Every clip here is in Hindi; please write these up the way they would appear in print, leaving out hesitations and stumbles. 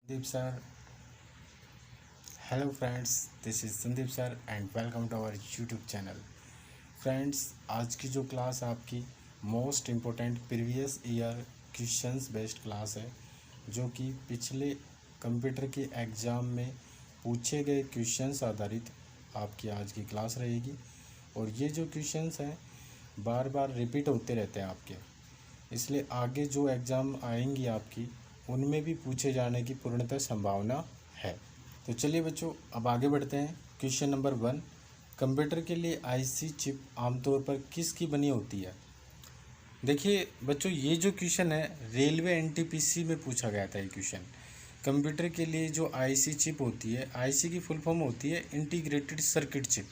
Sandeep sir, hello friends, this is Sandeep sir and welcome to our YouTube channel. Friends, आज की जो क्लास आपकी most important previous year questions based class है, जो कि पिछले कंप्यूटर के एग्ज़ाम में पूछे गए क्वेश्चंस आधारित आपकी आज की क्लास रहेगी। और ये जो क्वेश्चंस हैं बार बार रिपीट होते रहते हैं आपके, इसलिए आगे जो एग्ज़ाम आएंगी आपकी उनमें भी पूछे जाने की पूर्णतः संभावना है। तो चलिए बच्चों, अब आगे बढ़ते हैं। क्वेश्चन नंबर 1, कंप्यूटर के लिए आईसी चिप आमतौर पर किसकी बनी होती है? देखिए बच्चों, ये जो क्वेश्चन है रेलवे एनटीपीसी में पूछा गया था। ये क्वेश्चन कंप्यूटर के लिए जो आईसी चिप होती है, आईसी की फुल फॉर्म होती है इंटीग्रेटेड सर्किट चिप,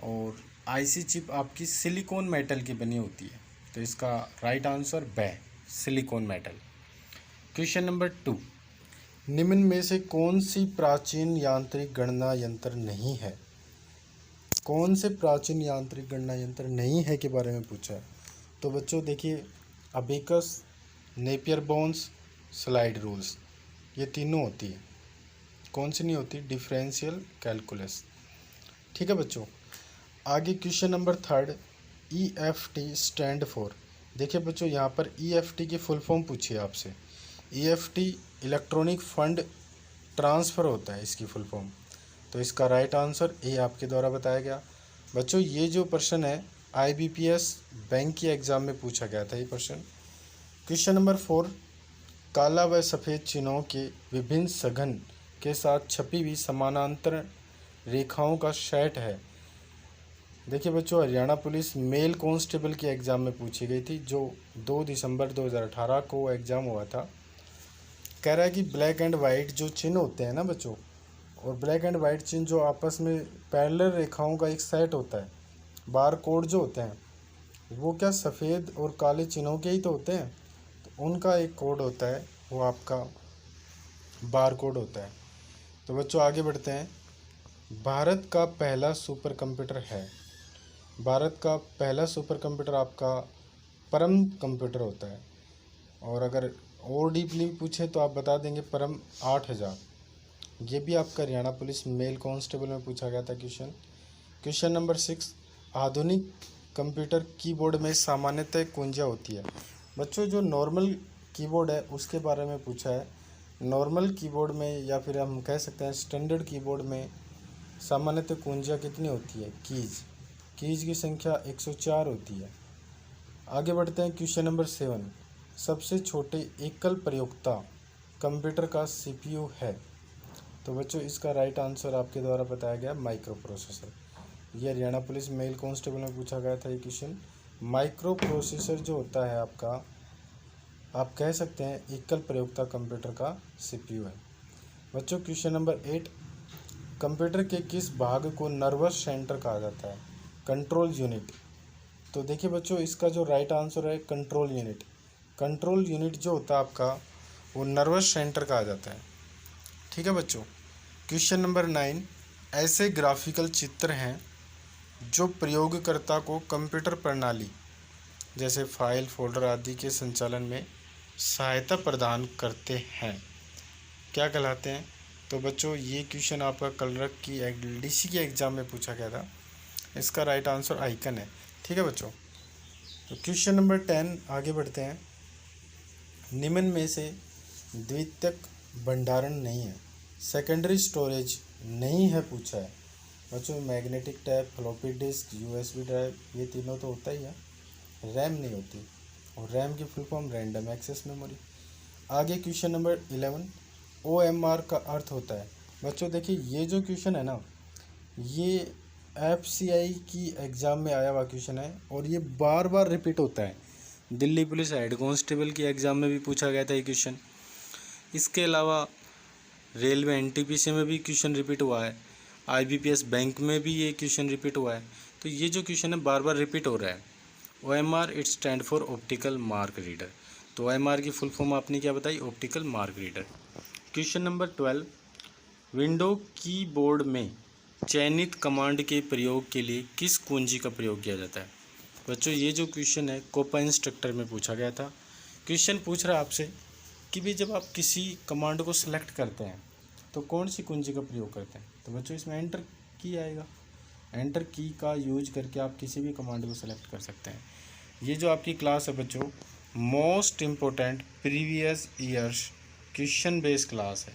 और आईसी चिप आपकी सिलिकॉन मेटल की बनी होती है। तो इसका राइट आंसर ब सिलिकॉन मेटल। क्वेश्चन नंबर 2, निम्न में से कौन सी प्राचीन यांत्रिक गणना यंत्र नहीं है? कौन से प्राचीन यांत्रिक गणना यंत्र नहीं है के बारे में पूछा है। तो बच्चों देखिए, abacus, Napier bones, slide rules, ये तीनों होती है। कौन सी नहीं होती? Differential calculus. ठीक है बच्चों, आगे question number 3, EFT stand for. देखिए बच्चों, यहाँ पर EFT की फुल फॉर्म पूछी है आपसे। EFT इलेक्ट्रॉनिक फंड ट्रांसफ़र होता है इसकी फुल फॉर्म। तो इसका राइट आंसर ए आपके द्वारा बताया गया। बच्चों, ये जो प्रश्न है IBPS बैंक की एग्ज़ाम में पूछा गया था ये प्रश्न। क्वेश्चन नंबर 4, काला व सफ़ेद चिन्हों के विभिन्न सघन के साथ छपी हुई समानांतर रेखाओं का सेट है। देखिए बच्चों, हरियाणा पुलिस मेल कांस्टेबल की एग्ज़ाम में पूछी गई थी, जो 2 दिसंबर 2018 को एग्ज़ाम हुआ था। कह रहा है कि ब्लैक एंड वाइट जो चिन्ह होते हैं ना बच्चों, और ब्लैक एंड वाइट चिन्ह जो आपस में पैरेलल रेखाओं का एक सेट होता है, बार कोड जो होते हैं, वो क्या सफ़ेद और काले चिन्हों के ही तो होते हैं? तो उनका एक कोड होता है, वो आपका बार कोड होता है। तो बच्चों आगे बढ़ते हैं। भारत का पहला सुपर कंप्यूटर है। भारत का पहला सुपर कंप्यूटर आपका परम कंप्यूटर होता है। और अगर और डीपली पूछे तो आप बता देंगे परम 8000। ये भी आपका हरियाणा पुलिस मेल कांस्टेबल में पूछा गया था क्वेश्चन। क्वेश्चन नंबर 6, आधुनिक कंप्यूटर कीबोर्ड में सामान्यतः कुंजियाँ होती है। बच्चों, जो नॉर्मल कीबोर्ड है उसके बारे में पूछा है। नॉर्मल कीबोर्ड में, या फिर हम कह सकते हैं स्टैंडर्ड कीबोर्ड में, सामान्यतः कुंजियाँ कितनी होती है? कीज की संख्या 104 होती है। आगे बढ़ते हैं। क्वेश्चन नंबर 7, सबसे छोटे एकल प्रयोक्ता कंप्यूटर का CPU है। तो बच्चों इसका राइट आंसर आपके द्वारा बताया गया माइक्रो प्रोसेसर। ये हरियाणा पुलिस मेल कांस्टेबल में पूछा गया था ये क्वेश्चन। माइक्रो प्रोसेसर जो होता है आपका, आप कह सकते हैं एकल प्रयोक्ता कंप्यूटर का CPU है। बच्चों क्वेश्चन नंबर 8, कंप्यूटर के किस भाग को नर्वस सेंटर कहा जाता है? Control unit. तो देखिए बच्चों, इसका जो राइट आंसर है कंट्रोल यूनिट। कंट्रोल यूनिट जो होता है आपका, वो नर्वस सेंटर कहा जाता है। ठीक है बच्चों। क्वेश्चन नंबर 9, ऐसे ग्राफिकल चित्र हैं जो प्रयोगकर्ता को कंप्यूटर प्रणाली जैसे फाइल, फोल्डर आदि के संचालन में सहायता प्रदान करते हैं, क्या कहलाते हैं? तो बच्चों ये क्वेश्चन आपका कलरक की LDC की एग्ज़ाम में पूछा गया था। इसका राइट आंसर आइकन है। ठीक है बच्चों। तो क्वेश्चन नंबर 10 आगे बढ़ते हैं। निम्न में से द्वितीयक भंडारण नहीं है, सेकेंडरी स्टोरेज नहीं है पूछा है। बच्चों magnetic tap, floppy disk, USB drive, ये तीनों तो होता ही है। रैम नहीं होती, और रैम की full form random access memory. आगे क्वेश्चन नंबर 11, OMR का अर्थ होता है। बच्चों देखिए, ये जो क्वेश्चन है ना, ये FCI की एग्ज़ाम में आया हुआ क्वेश्चन है, और ये बार बार रिपीट होता है। दिल्ली पुलिस हेड कांस्टेबल की एग्ज़ाम में भी पूछा गया था ये क्वेश्चन। इसके अलावा रेलवे NTPC में भी क्वेश्चन रिपीट हुआ है। IBPS बैंक में भी ये क्वेश्चन रिपीट हुआ है। तो ये जो क्वेश्चन है बार बार रिपीट हो रहा है। OMR it stand for optical mark reader. तो OMR की फुल फॉर्म आपने क्या बताई? Optical mark reader. Question number 12, window keyboard में चयनित कमांड के प्रयोग के लिए किस कुंजी का प्रयोग किया जाता है? बच्चों ये जो क्वेश्चन है कोपा इंस्ट्रक्टर में पूछा गया था। क्वेश्चन पूछ रहा है आपसे कि भी जब आप किसी कमांड को सिलेक्ट करते हैं तो कौन सी कुंजी का प्रयोग करते हैं, तो बच्चों इसमें एंटर की आएगा। एंटर की का यूज करके आप किसी भी कमांड को सिलेक्ट कर सकते हैं। ये जो आपकी क्लास है बच्चों, most important previous years question based class है।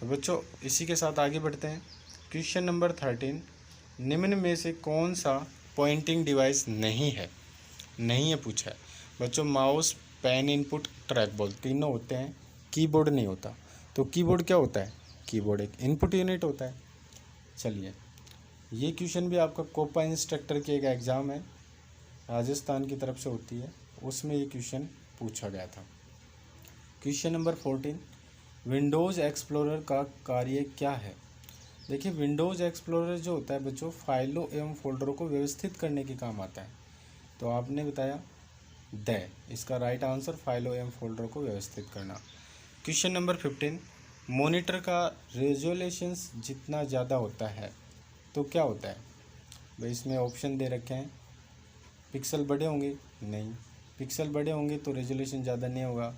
तो बच्चों इसी के साथ आगे बढ़ते हैं। क्वेश्चन नंबर 13, निम्न में से कौन सा पॉइंटिंग डिवाइस नहीं है पूछा है। बच्चों mouse, pen input, track ball तीनों होते हैं, कीबोर्ड नहीं होता। तो कीबोर्ड क्या होता है, कीबोर्ड एक इनपुट यूनिट होता है। चलिए, ये क्वेश्चन भी आपका कोपा इंस्ट्रक्टर की एक एग्ज़ाम है, राजस्थान की तरफ से होती है, उसमें ये क्वेश्चन पूछा गया था। क्वेश्चन नंबर 14, विंडोज़ एक्सप्लोरर का कार्य क्या है। देखिए, विंडोज़ एक्सप्लोरर जो होता है बच्चों, फाइलों एवं फोल्डरों को व्यवस्थित करने के काम आता है। तो आपने बताया इसका राइट आंसर फाइलों एवं फोल्डरों को व्यवस्थित करना। क्वेश्चन नंबर 15, मॉनिटर का रेजोल्यूशंस जितना ज़्यादा होता है तो क्या होता है। भाई इसमें ऑप्शन दे रखे हैं, पिक्सल बड़े होंगे, नहीं, पिक्सल बड़े होंगे तो रेजोल्यूशन ज़्यादा नहीं होगा,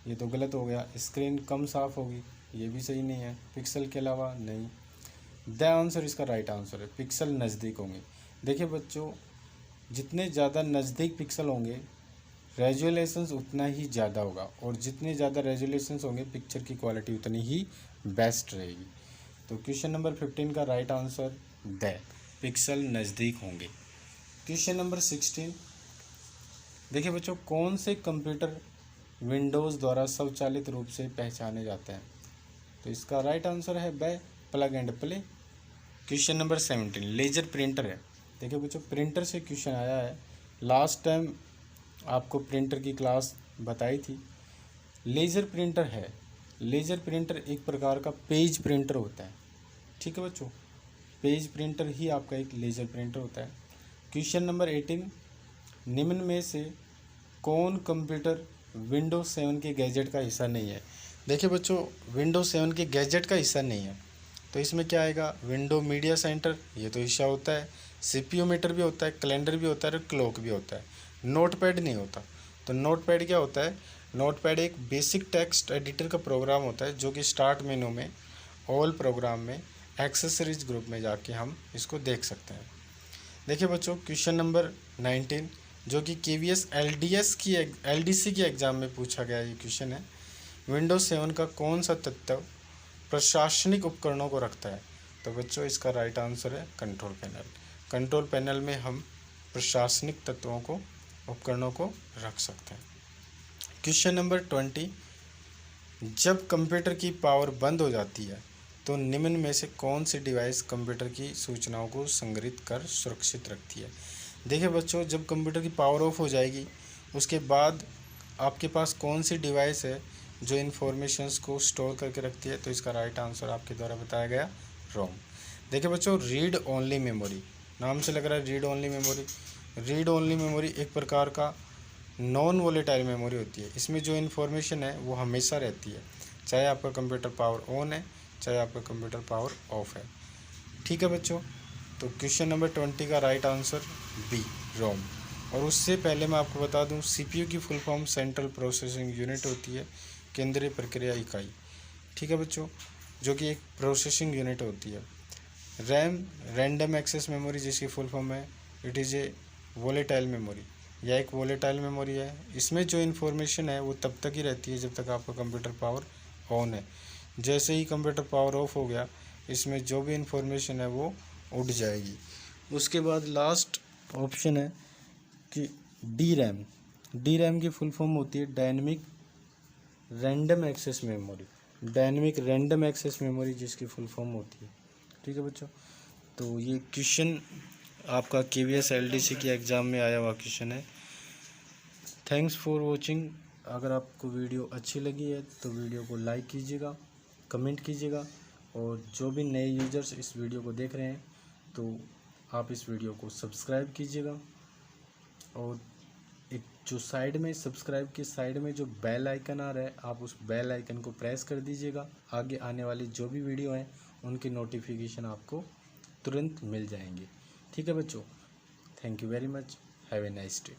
ये तो गलत हो गया। स्क्रीन कम साफ़ होगी, ये भी सही नहीं है। पिक्सल के अलावा नहीं, द आंसर इसका राइट आंसर है, पिक्सल नज़दीक होंगे। देखिए बच्चों, जितने ज़्यादा नज़दीक पिक्सल होंगे रेजोल्यूशंस उतना ही ज़्यादा होगा, और जितने ज़्यादा रेजोल्यूशंस होंगे पिक्चर की क्वालिटी उतनी ही बेस्ट रहेगी। तो क्वेश्चन नंबर 15 का राइट आंसर पिक्सल नज़दीक होंगे। क्वेश्चन नंबर 16, देखिए बच्चों, कौन से कंप्यूटर विंडोज़ द्वारा स्वचालित रूप से पहचाने जाते हैं। तो इसका राइट आंसर है plug and play. Question number 17, laser printer है। देखिए बच्चों, प्रिंटर से क्वेश्चन आया है, लास्ट टाइम आपको प्रिंटर की क्लास बताई थी। लेज़र प्रिंटर है, लेज़र प्रिंटर एक प्रकार का पेज प्रिंटर होता है। ठीक है बच्चों, पेज प्रिंटर ही आपका एक लेज़र प्रिंटर होता है। क्वेश्चन नंबर 18, निम्न में से कौन कंप्यूटर विंडोज 7 के गैजेट का हिस्सा नहीं है। देखिए बच्चों, विंडोज 7 के गैजेट का हिस्सा नहीं है, तो इसमें क्या आएगा, विंडो मीडिया सेंटर, ये तो हिस्सा होता है। सीपीयू मीटर भी होता है, कैलेंडर भी होता है और क्लॉक भी होता है। नोटपैड नहीं होता। तो नोटपैड क्या होता है, नोटपैड एक बेसिक टेक्स्ट एडिटर का प्रोग्राम होता है, जो कि स्टार्ट मेनू में ऑल प्रोग्राम में एक्सेसरीज ग्रुप में जाके हम इसको देख सकते हैं। देखिए बच्चों, क्वेश्चन नंबर 19, जो कि KVS LDC की एग्ज़ाम में पूछा गया ये क्वेश्चन है, विंडोज 7 का कौन सा तत्व प्रशासनिक उपकरणों को रखता है। तो बच्चों इसका राइट आंसर है कंट्रोल पैनल। कंट्रोल पैनल में हम प्रशासनिक तत्वों को, उपकरणों को रख सकते हैं। क्वेश्चन नंबर 20, जब कंप्यूटर की पावर बंद हो जाती है तो निम्न में से कौन सी डिवाइस कंप्यूटर की सूचनाओं को संग्रहित कर सुरक्षित रखती है। देखिए बच्चों, जब कंप्यूटर की पावर ऑफ हो जाएगी उसके बाद आपके पास कौन सी डिवाइस है जो इन्फॉर्मेशंस को स्टोर करके रखती है। तो इसका राइट आंसर आपके द्वारा बताया गया रोम। देखिए बच्चों, रीड ओनली मेमोरी, नाम से लग रहा है read only memory. Read only memory एक प्रकार का नॉन वोलेटाइल मेमोरी होती है। इसमें जो इन्फॉर्मेशन है वो हमेशा रहती है, चाहे आपका कंप्यूटर पावर ऑन है, चाहे आपका कंप्यूटर पावर ऑफ है। ठीक है बच्चों, तो क्वेश्चन नंबर 20 का राइट आंसर बी, रोम। और उससे पहले मैं आपको बता दूं, CPU की full form central processing unit होती है, केंद्रीय प्रक्रिया इकाई। ठीक है बच्चों, जो कि एक प्रोसेसिंग यूनिट होती है। रैम, रैंडम एक्सेस मेमोरी, जिसकी फुल फॉर्म है it is a volatile memory, यह एक वोलेटाइल मेमोरी है। इसमें जो इन्फॉर्मेशन है वो तब तक ही रहती है जब तक आपका कंप्यूटर पावर ऑन है। जैसे ही कंप्यूटर पावर ऑफ हो गया, इसमें जो भी इन्फॉर्मेशन है वो उड़ जाएगी। उसके बाद लास्ट ऑप्शन है कि डी रैम की फुल फॉर्म होती है dynamic random access memory, dynamic random access memory जिसकी फुल फॉर्म होती है। ठीक है बच्चों, तो ये क्वेश्चन आपका KVS LDC की एग्ज़ाम में आया हुआ क्वेश्चन है। Thanks for watching. अगर आपको वीडियो अच्छी लगी है तो वीडियो को लाइक कीजिएगा, कमेंट कीजिएगा, और जो भी नए यूजर्स इस वीडियो को देख रहे हैं तो आप इस वीडियो को सब्सक्राइब कीजिएगा, और एक जो साइड में सब्सक्राइब के साइड में जो बेल आइकन आ रहा है, आप उस बेल आइकन को प्रेस कर दीजिएगा। आगे आने वाली जो भी वीडियो हैं उनकी नोटिफिकेशन आपको तुरंत मिल जाएंगे। ठीक है बच्चों, thank you very much, have a nice day.